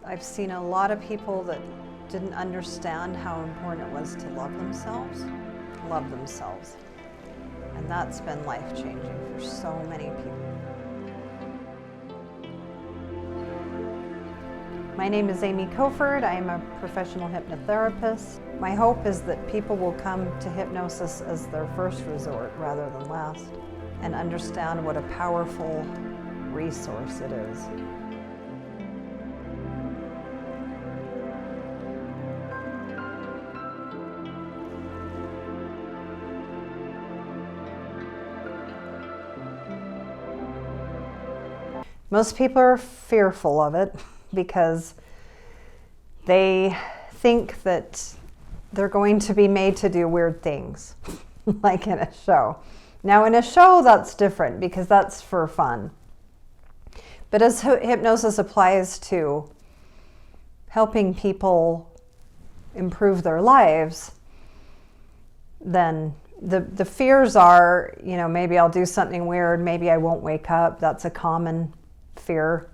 I've seen a lot of people that didn't understand how important it was to love themselves. And that's been life-changing for so many people. My name is Amy Coford. I am a professional hypnotherapist. My hope is that people will come to hypnosis as their first resort rather than last, and understand what a powerful resource it is. Most people are fearful of it because they think that they're going to be made to do weird things, like in a show. Now, in a show, that's different because that's for fun. But as hypnosis applies to helping people improve their lives, then the fears are, maybe I'll do something weird, maybe I won't wake up. That's a common fear.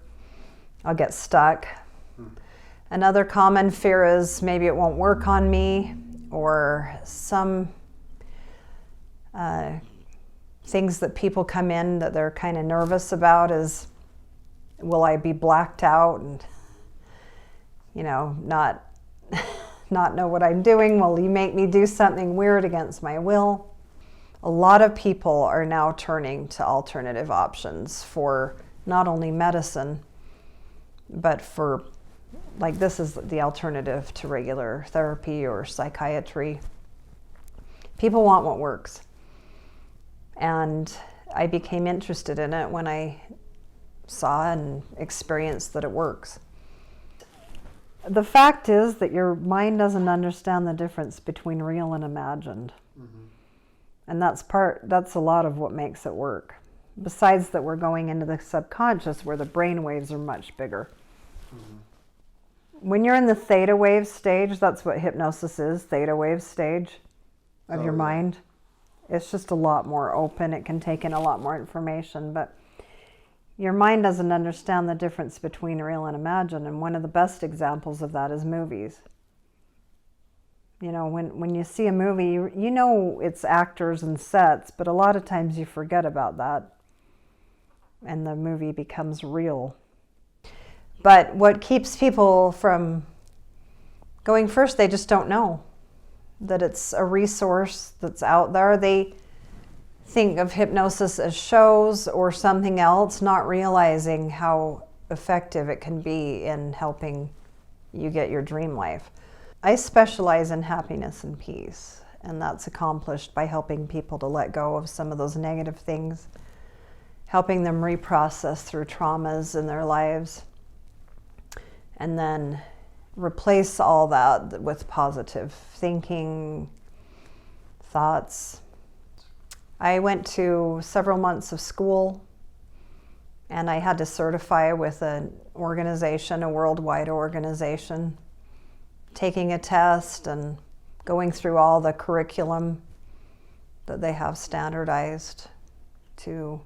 I'll get stuck. Another common fear is maybe it won't work on me, or some things that people come in that they're kind of nervous about is, will I be blacked out and, not know what I'm doing? Will you make me do something weird against my will? A lot of people are now turning to alternative options for not only medicine, but for, like, this is the alternative to regular therapy or psychiatry. People want what works. And I became interested in it when I saw and experienced that it works. The fact is that your mind doesn't understand the difference between real and imagined. Mm-hmm. And that's a lot of what makes it work. Besides that, we're going into the subconscious where the brain waves are much bigger. Mm-hmm. When you're in the theta wave stage, that's what hypnosis is, theta wave stage of your mind. It's just a lot more open. It can take in a lot more information, but your mind doesn't understand the difference between real and imagined. And one of the best examples of that is movies. When you see a movie, it's actors and sets, but a lot of times you forget about that and the movie becomes real. But what keeps people from going first, they just don't know that it's a resource that's out there. They think of hypnosis as shows or something else, not realizing how effective it can be in helping you get your dream life. I specialize in happiness and peace, and that's accomplished by helping people to let go of some of those negative things, helping them reprocess through traumas in their lives, and then replace all that with positive thinking, thoughts. I went to several months of school, and I had to certify with an organization, a worldwide organization, taking a test and going through all the curriculum that they have standardized to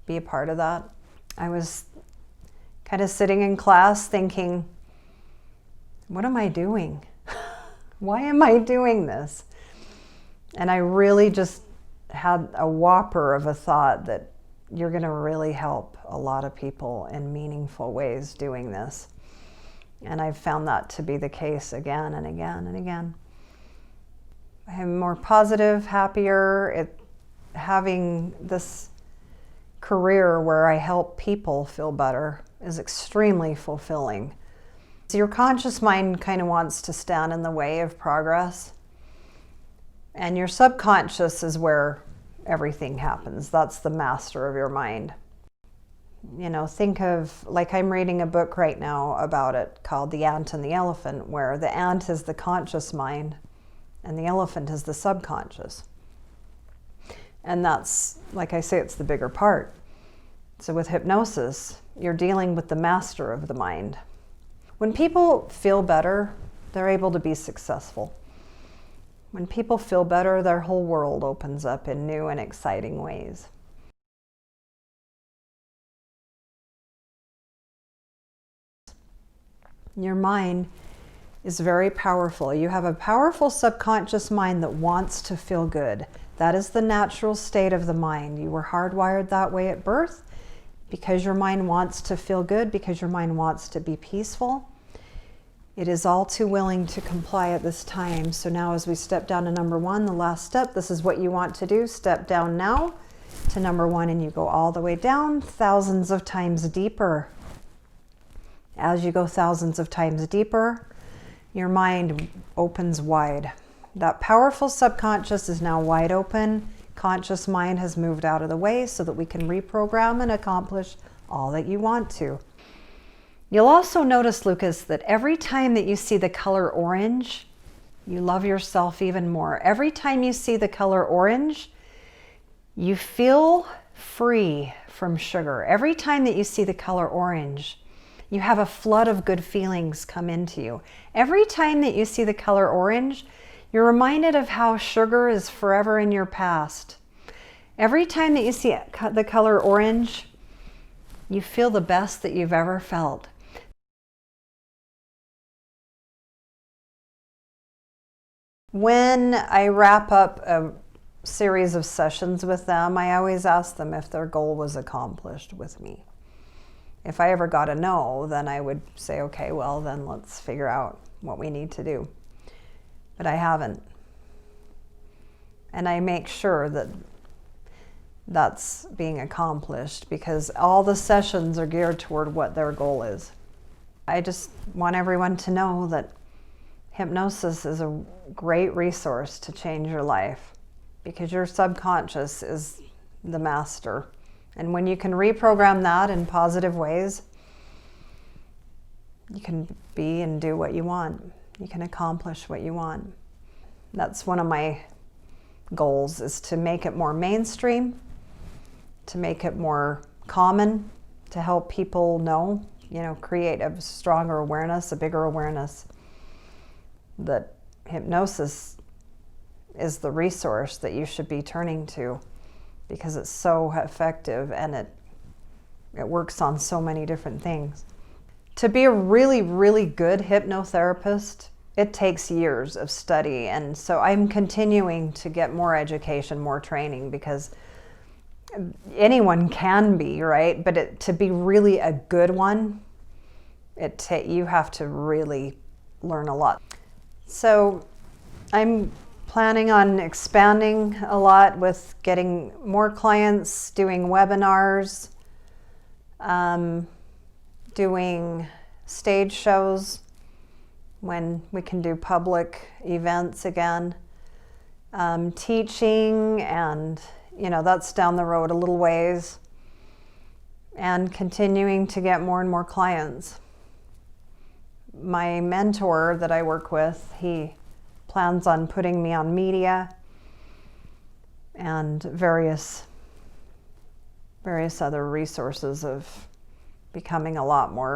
be a part of that. I was kind of sitting in class thinking, what am I doing? Why am I doing this? And I really just had a whopper of a thought that you're going to really help a lot of people in meaningful ways doing this. And I've found that to be the case again and again and again. I'm more positive, happier. Having this career where I help people feel better is extremely fulfilling. So your conscious mind kind of wants to stand in the way of progress. And your subconscious is where everything happens. That's the master of your mind. Think of, like, I'm reading a book right now about it called The Ant and the Elephant, where the ant is the conscious mind and the elephant is the subconscious. And that's, like I say, it's the bigger part. So with hypnosis, you're dealing with the master of the mind. When people feel better, they're able to be successful. When people feel better, their whole world opens up in new and exciting ways. Your mind is very powerful. You have a powerful subconscious mind that wants to feel good. That is the natural state of the mind. You were hardwired that way at birth because your mind wants to feel good, because your mind wants to be peaceful. It is all too willing to comply at this time. So now as we step down to number 1, the last step, this is what you want to do. Step down now to number 1 and you go all the way down thousands of times deeper. As you go thousands of times deeper, your mind opens wide. That powerful subconscious is now wide open. Conscious mind has moved out of the way so that we can reprogram and accomplish all that you want to. You'll also notice, Lucas, that every time that you see the color orange, you love yourself even more. Every time you see the color orange, you feel free from sugar. Every time that you see the color orange, you have a flood of good feelings come into you. Every time that you see the color orange, you're reminded of how sugar is forever in your past. Every time that you see the color orange, you feel the best that you've ever felt. When I wrap up a series of sessions with them, I always ask them if their goal was accomplished with me. If I ever got a no, then I would say, okay, well, then let's figure out what we need to do. But I haven't. And I make sure that that's being accomplished because all the sessions are geared toward what their goal is. I just want everyone to know that hypnosis is a great resource to change your life because your subconscious is the master. And when you can reprogram that in positive ways, you can be and do what you want. You can accomplish what you want. That's one of my goals, is to make it more mainstream, to make it more common, to help people know, create a stronger awareness, a bigger awareness that hypnosis is the resource that you should be turning to because it's so effective and it works on so many different things. To be a really, really good hypnotherapist, it takes years of study, and so I'm continuing to get more education, more training, because anyone can be, right? But to be really a good one, you have to really learn a lot. So I'm planning on expanding a lot with getting more clients, doing webinars, doing stage shows when we can do public events again, teaching, and that's down the road a little ways, and continuing to get more and more clients. My mentor that I work with, he plans on putting me on media and various other resources of becoming a lot more